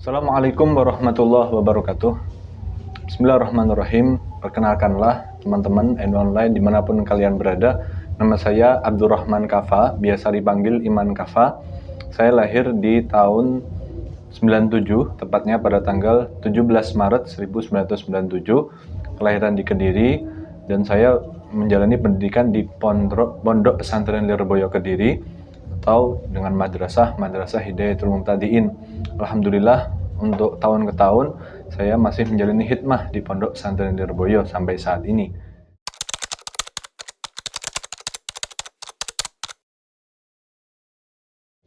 Assalamualaikum warahmatullahi wabarakatuh. Bismillahirrahmanirrahim. Perkenalkanlah teman-teman online dimanapun kalian berada. Nama saya Abdurrahman Kafa, biasa dipanggil Iman Kafa. Saya lahir di tahun 97, tepatnya pada tanggal 17 Maret 1997. Kelahiran di Kediri, dan saya menjalani pendidikan di Pondok Pesantren Lirboyo Kediri, atau dengan Madrasah Hidayatul Mubtadiin. Alhamdulillah, untuk tahun ke tahun saya masih menjalani hikmah di Pondok Pesantren Lirboyo sampai saat ini.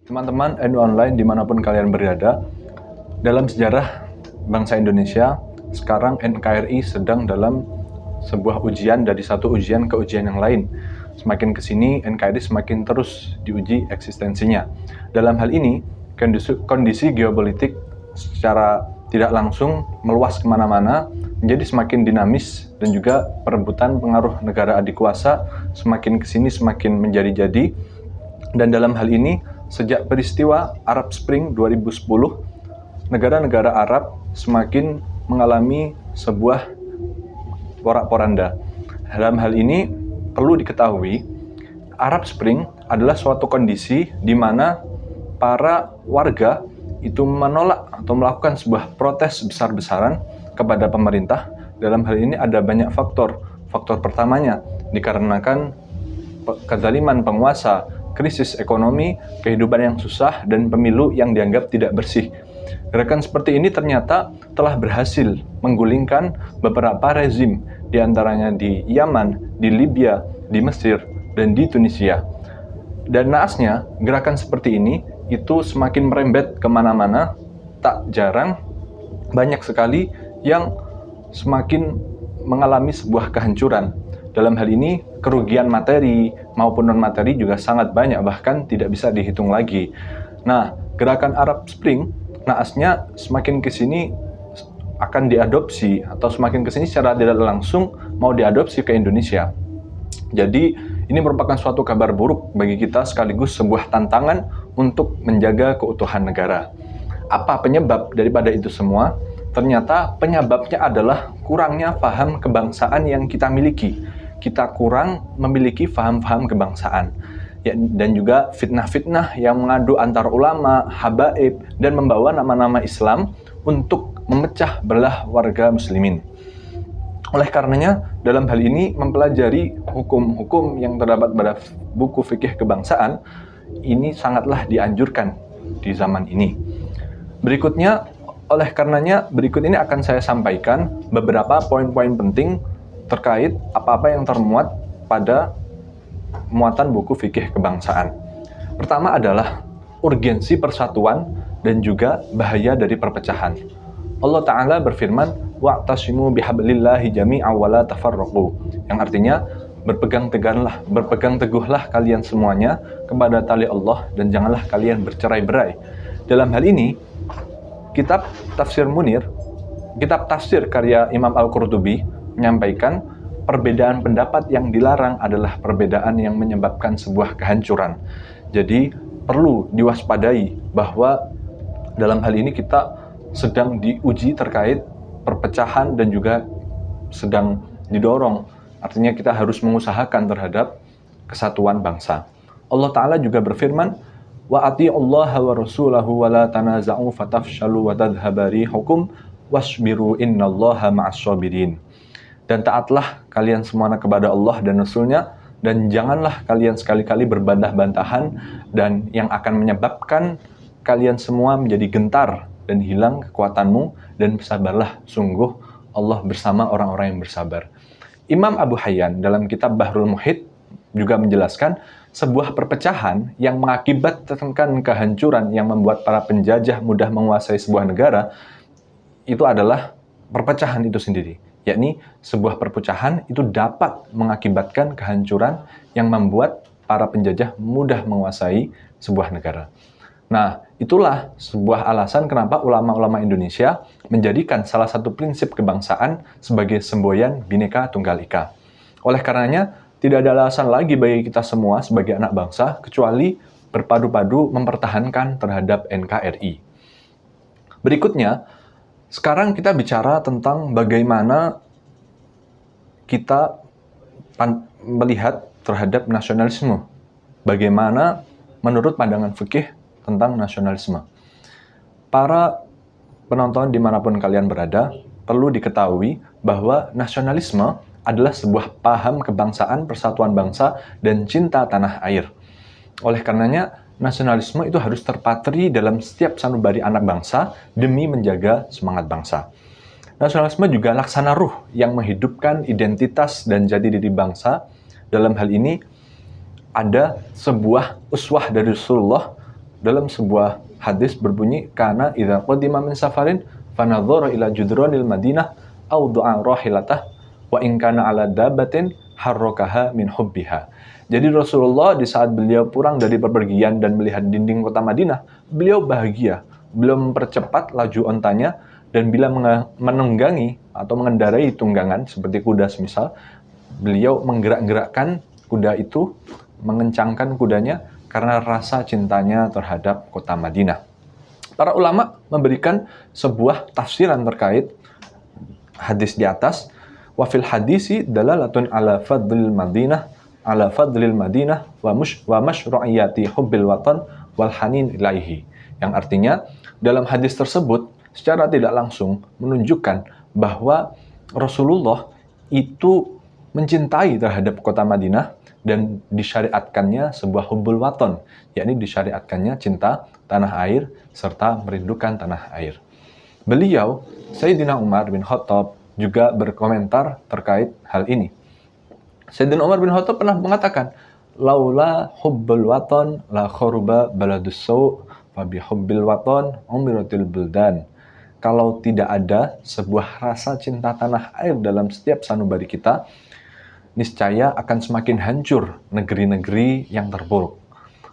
Teman-teman online dimanapun kalian berada, dalam sejarah bangsa Indonesia, sekarang NKRI sedang dalam sebuah ujian, dari satu ujian ke ujian yang lain. Semakin kesini, NKRI semakin terus diuji eksistensinya. Dalam hal ini, kondisi geopolitik secara tidak langsung meluas kemana-mana, menjadi semakin dinamis, dan juga perebutan pengaruh negara adik kuasa semakin kesini semakin menjadi-jadi. Dan dalam hal ini, sejak peristiwa Arab Spring 2010, negara-negara Arab semakin mengalami sebuah porak-poranda. Dalam hal ini, perlu diketahui, Arab Spring adalah suatu kondisi di mana para warga itu menolak atau melakukan sebuah protes besar-besaran kepada pemerintah. Dalam hal ini ada banyak faktor. Faktor pertamanya dikarenakan kezaliman penguasa, krisis ekonomi, kehidupan yang susah, dan pemilu yang dianggap tidak bersih. Gerakan seperti ini ternyata telah berhasil menggulingkan beberapa rezim, diantaranya di Yaman, di Libya, di Mesir, dan di Tunisia. Dan naasnya, gerakan seperti ini itu semakin merembet kemana-mana. Tak jarang, banyak sekali yang semakin mengalami sebuah kehancuran. Dalam hal ini, kerugian materi maupun non-materi juga sangat banyak, bahkan tidak bisa dihitung lagi. Nah, gerakan Arab Spring, naasnya semakin kesini akan diadopsi, atau semakin kesini secara tidak langsung mau diadopsi ke Indonesia. Jadi ini merupakan suatu kabar buruk bagi kita, sekaligus sebuah tantangan untuk menjaga keutuhan negara. Apa penyebab daripada itu semua? Ternyata penyebabnya adalah kurangnya paham kebangsaan yang kita miliki. Kita kurang memiliki paham-paham kebangsaan. Dan juga fitnah-fitnah yang mengadu antar ulama, habaib, dan membawa nama-nama Islam untuk memecah belah warga muslimin. Oleh karenanya, dalam hal ini mempelajari hukum-hukum yang terdapat pada buku fikih kebangsaan ini sangatlah dianjurkan di zaman ini. Berikut ini akan saya sampaikan beberapa poin-poin penting terkait apa-apa yang termuat pada muatan buku fikih kebangsaan. Pertama adalah urgensi persatuan dan juga bahaya dari perpecahan. Allah Ta'ala berfirman, wa'tasimu bihablillahi jami'a wa la tafarraqu, yang artinya berpegang teguhlah kalian semuanya kepada tali Allah dan janganlah kalian bercerai-berai. Dalam hal ini, kitab Tafsir Munir, kitab tafsir karya Imam Al-Qurtubi, menyampaikan perbedaan pendapat yang dilarang adalah perbedaan yang menyebabkan sebuah kehancuran. Jadi perlu diwaspadai bahwa dalam hal ini kita sedang diuji terkait perpecahan dan juga sedang didorong. Artinya kita harus mengusahakan terhadap kesatuan bangsa. Allah Ta'ala juga berfirman, wa ati'ullaha wa rasulahu wa la tanaza'u fatafshalu wa tadhhaba rihukum wasbiru innallaha ma'as-sabirin. Dan taatlah kalian semuanya kepada Allah dan Rasul-Nya, dan janganlah kalian sekali-kali berbantah-bantahan, dan yang akan menyebabkan kalian semua menjadi gentar dan hilang kekuatanmu, dan bersabarlah, sungguh Allah bersama orang-orang yang bersabar. Imam Abu Hayyan dalam kitab Bahrul Muhit juga menjelaskan sebuah perpecahan yang mengakibatkan kehancuran yang membuat para penjajah mudah menguasai sebuah negara, itu adalah perpecahan itu sendiri. Yakni sebuah perpecahan itu dapat mengakibatkan kehancuran yang membuat para penjajah mudah menguasai sebuah negara. Nah, itulah sebuah alasan kenapa ulama-ulama Indonesia menjadikan salah satu prinsip kebangsaan sebagai semboyan Bhinneka Tunggal Ika. Oleh karenanya, tidak ada alasan lagi bagi kita semua sebagai anak bangsa kecuali berpadu-padu mempertahankan terhadap NKRI. Berikutnya, sekarang kita bicara tentang bagaimana kita melihat terhadap nasionalisme. Bagaimana menurut pandangan fikih tentang nasionalisme. Para penonton dimanapun kalian berada, perlu diketahui bahwa nasionalisme adalah sebuah paham kebangsaan, persatuan bangsa, dan cinta tanah air. Oleh karenanya, nasionalisme itu harus terpatri dalam setiap sanubari anak bangsa demi menjaga semangat bangsa. Nasionalisme juga laksana ruh yang menghidupkan identitas dan jati diri bangsa. Dalam hal ini, ada sebuah uswah dari Rasulullah dalam sebuah hadis berbunyi, kana idza qadima min safarin fanadhara ila judranil madinah aw du'a rahilatah wa in kana ala dabatin harrakaha min hubbiha. Jadi Rasulullah di saat beliau pulang dari bepergian dan melihat dinding kota Madinah, beliau bahagia, beliau mempercepat laju ontanya, dan bila menunggangi atau mengendarai tunggangan seperti kuda semisal, beliau menggerak-gerakkan kuda itu, mengencangkan kudanya karena rasa cintanya terhadap kota Madinah. Para ulama memberikan sebuah tafsiran terkait hadis di atas. Wa fil hadisi dalalatun ala fadlil Madinah wa masyru'iyati hubbil watan wal hanin ilaihi. Yang artinya, dalam hadis tersebut secara tidak langsung menunjukkan bahwa Rasulullah itu mencintai terhadap kota Madinah dan disyariatkannya sebuah hubbul waton, yakni disyariatkannya cinta tanah air serta merindukan tanah air. Beliau, Sayyidina Umar bin Khattab, juga berkomentar terkait hal ini. Sayyidina Umar bin Khattab pernah mengatakan, laula hubbul waton la kharuba baladus saw fa bi hubbil waton umiratil buldan. Kalau tidak ada sebuah rasa cinta tanah air dalam setiap sanubari kita, niscaya akan semakin hancur negeri-negeri yang terpuruk.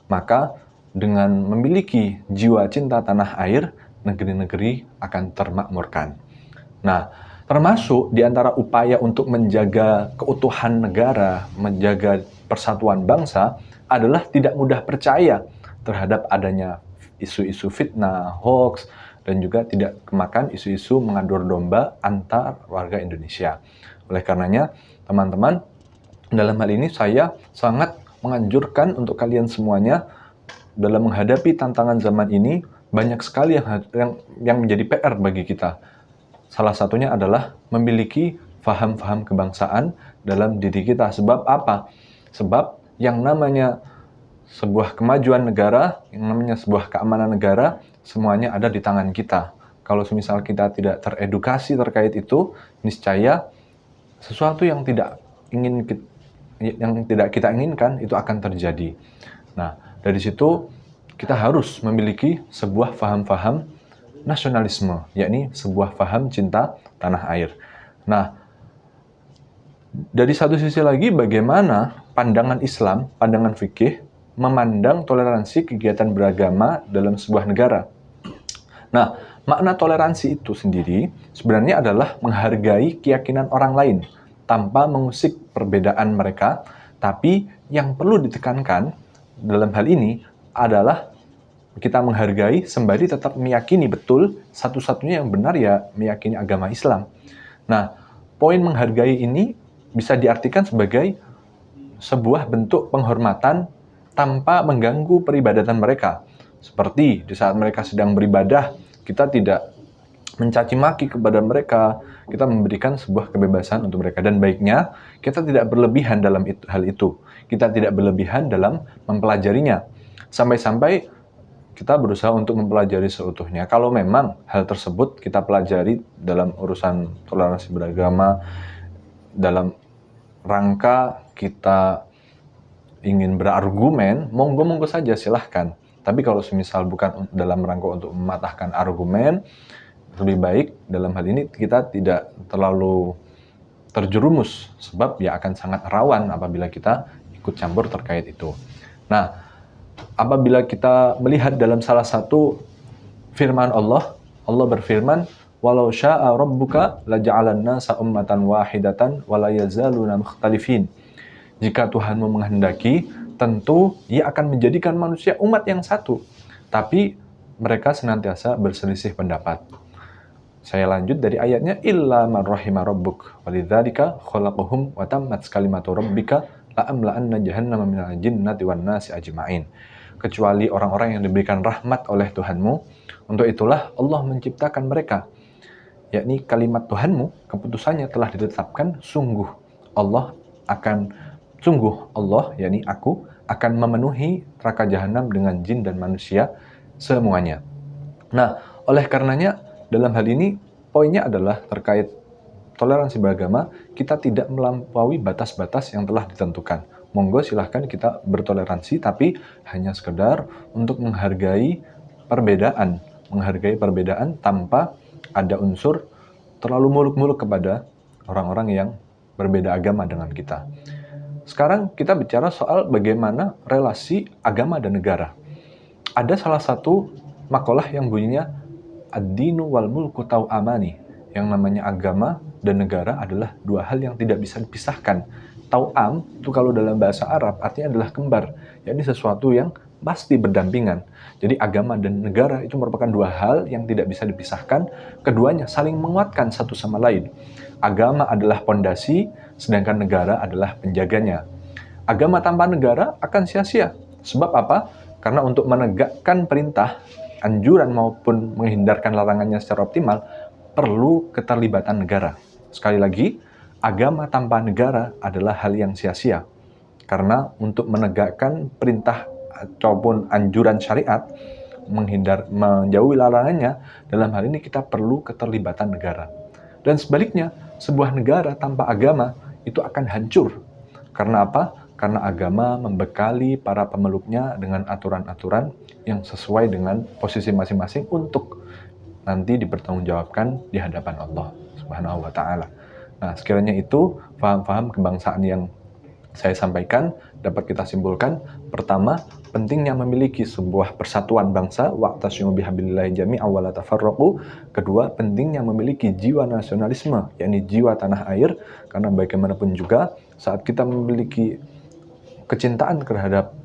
Maka dengan memiliki jiwa cinta tanah air, negeri-negeri akan termakmurkan. Nah, termasuk di antara upaya untuk menjaga keutuhan negara, menjaga persatuan bangsa, adalah tidak mudah percaya terhadap adanya isu-isu fitnah, hoax, dan juga tidak kemakan isu-isu mengadur domba antar warga Indonesia. Oleh karenanya, teman-teman, dalam hal ini saya sangat menganjurkan untuk kalian semuanya dalam menghadapi tantangan zaman ini, banyak sekali yang menjadi PR bagi kita. Salah satunya adalah memiliki faham-faham kebangsaan dalam diri kita. Sebab apa? Sebab yang namanya sebuah kemajuan negara, yang namanya sebuah keamanan negara, semuanya ada di tangan kita. Kalau semisal kita tidak teredukasi terkait itu, niscaya sesuatu yang tidak kita inginkan itu akan terjadi. Nah, dari situ kita harus memiliki sebuah faham-faham nasionalisme, yakni sebuah faham cinta tanah air. Nah, dari satu sisi lagi, bagaimana pandangan Islam, pandangan fikih, memandang toleransi kegiatan beragama dalam sebuah negara. Nah, makna toleransi itu sendiri sebenarnya adalah menghargai keyakinan orang lain tanpa mengusik perbedaan mereka, tapi yang perlu ditekankan dalam hal ini adalah kita menghargai sembari tetap meyakini betul satu-satunya yang benar ya meyakini agama Islam. Nah, poin menghargai ini bisa diartikan sebagai sebuah bentuk penghormatan tanpa mengganggu peribadatan mereka. Seperti di saat mereka sedang beribadah, kita tidak mencaci maki kepada mereka, kita memberikan sebuah kebebasan untuk mereka. Dan baiknya, kita tidak berlebihan dalam hal itu. Kita tidak berlebihan dalam mempelajarinya. Sampai-sampai kita berusaha untuk mempelajari seutuhnya. Kalau memang hal tersebut kita pelajari dalam urusan toleransi beragama, dalam rangka kita ingin berargumen, monggo-monggo saja, silahkan. Tapi kalau semisal bukan dalam rangka untuk mematahkan argumen, lebih baik dalam hal ini kita tidak terlalu terjerumus, sebab ya akan sangat rawan apabila kita ikut campur terkait itu. Nah, apabila kita melihat dalam salah satu firman Allah, Allah berfirman, "Walau syaa rabbuka laja'alan nasa ummatan wahidatan wa la yazaluna mukhtalifin." Jika Tuhanmu menghendaki, tentu Ia akan menjadikan manusia umat yang satu. Tapi mereka senantiasa berselisih pendapat. Saya lanjut dari ayatnya, illa man rahima rabbuk walidzalika khalaqahum wa tammat kalimatu rabbika la amla'anna jahannama minal jinnati wan nasi ajma'in. Kecuali orang-orang yang diberikan rahmat oleh Tuhanmu, untuk itulah Allah menciptakan mereka. Yakni kalimat Tuhanmu, keputusannya telah ditetapkan, sungguh Allah, yakni aku, akan memenuhi neraka jahanam dengan jin dan manusia semuanya. Nah, oleh karenanya, dalam hal ini, poinnya adalah terkait toleransi beragama, kita tidak melampaui batas-batas yang telah ditentukan. Monggo silahkan kita bertoleransi, tapi hanya sekedar untuk menghargai perbedaan tanpa ada unsur terlalu muluk-muluk kepada orang-orang yang berbeda agama dengan kita. Sekarang kita bicara soal bagaimana relasi agama dan negara. Ada salah satu makalah yang bunyinya ad-dinu wal mulku tau'amani, yang namanya agama dan negara adalah dua hal yang tidak bisa dipisahkan. Tau'am itu kalau dalam bahasa Arab artinya adalah kembar, yakni sesuatu yang pasti berdampingan. Jadi agama dan negara itu merupakan dua hal yang tidak bisa dipisahkan, keduanya saling menguatkan satu sama lain. Agama adalah pondasi, sedangkan negara adalah penjaganya. Agama tanpa negara akan sia-sia. Sebab apa? Karena untuk menegakkan perintah, anjuran maupun menghindarkan larangannya secara optimal, perlu keterlibatan negara. Sekali lagi, agama tanpa negara adalah hal yang sia-sia. Karena untuk menegakkan perintah ataupun anjuran syariat, menjauhi larangannya, dalam hal ini kita perlu keterlibatan negara. Dan sebaliknya, sebuah negara tanpa agama itu akan hancur. Karena apa? Karena agama membekali para pemeluknya dengan aturan-aturan yang sesuai dengan posisi masing-masing untuk nanti dipertanggungjawabkan di hadapan Allah Subhanahu wa Ta'ala. Nah, sekiranya itu paham-paham kebangsaan yang saya sampaikan dapat kita simpulkan. Pertama, pentingnya memiliki sebuah persatuan bangsa, wa'tasimu bihablillahi jami'an wa la tafarraqu. Kedua, pentingnya memiliki jiwa nasionalisme, yakni jiwa tanah air, karena bagaimanapun juga saat kita memiliki kecintaan terhadap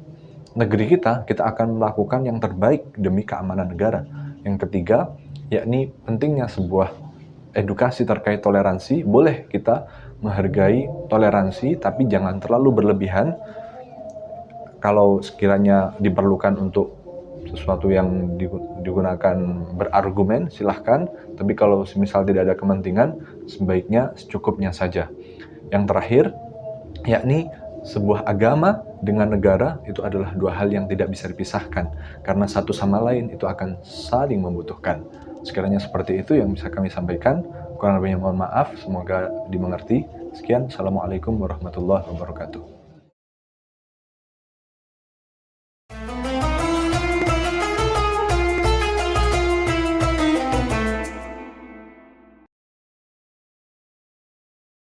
negeri kita akan melakukan yang terbaik demi keamanan negara. Yang ketiga, yakni pentingnya sebuah edukasi terkait toleransi. Boleh kita menghargai toleransi, tapi jangan terlalu berlebihan. Kalau sekiranya diperlukan untuk sesuatu yang digunakan berargumen, silahkan. Tapi kalau semisal tidak ada kepentingan, sebaiknya secukupnya saja. Yang terakhir, yakni sebuah agama dengan negara itu adalah dua hal yang tidak bisa dipisahkan, karena satu sama lain itu akan saling membutuhkan. Sekiranya seperti itu yang bisa kami sampaikan. Kurang lebihnya mohon maaf, semoga dimengerti. Sekian, Assalamualaikum warahmatullahi wabarakatuh.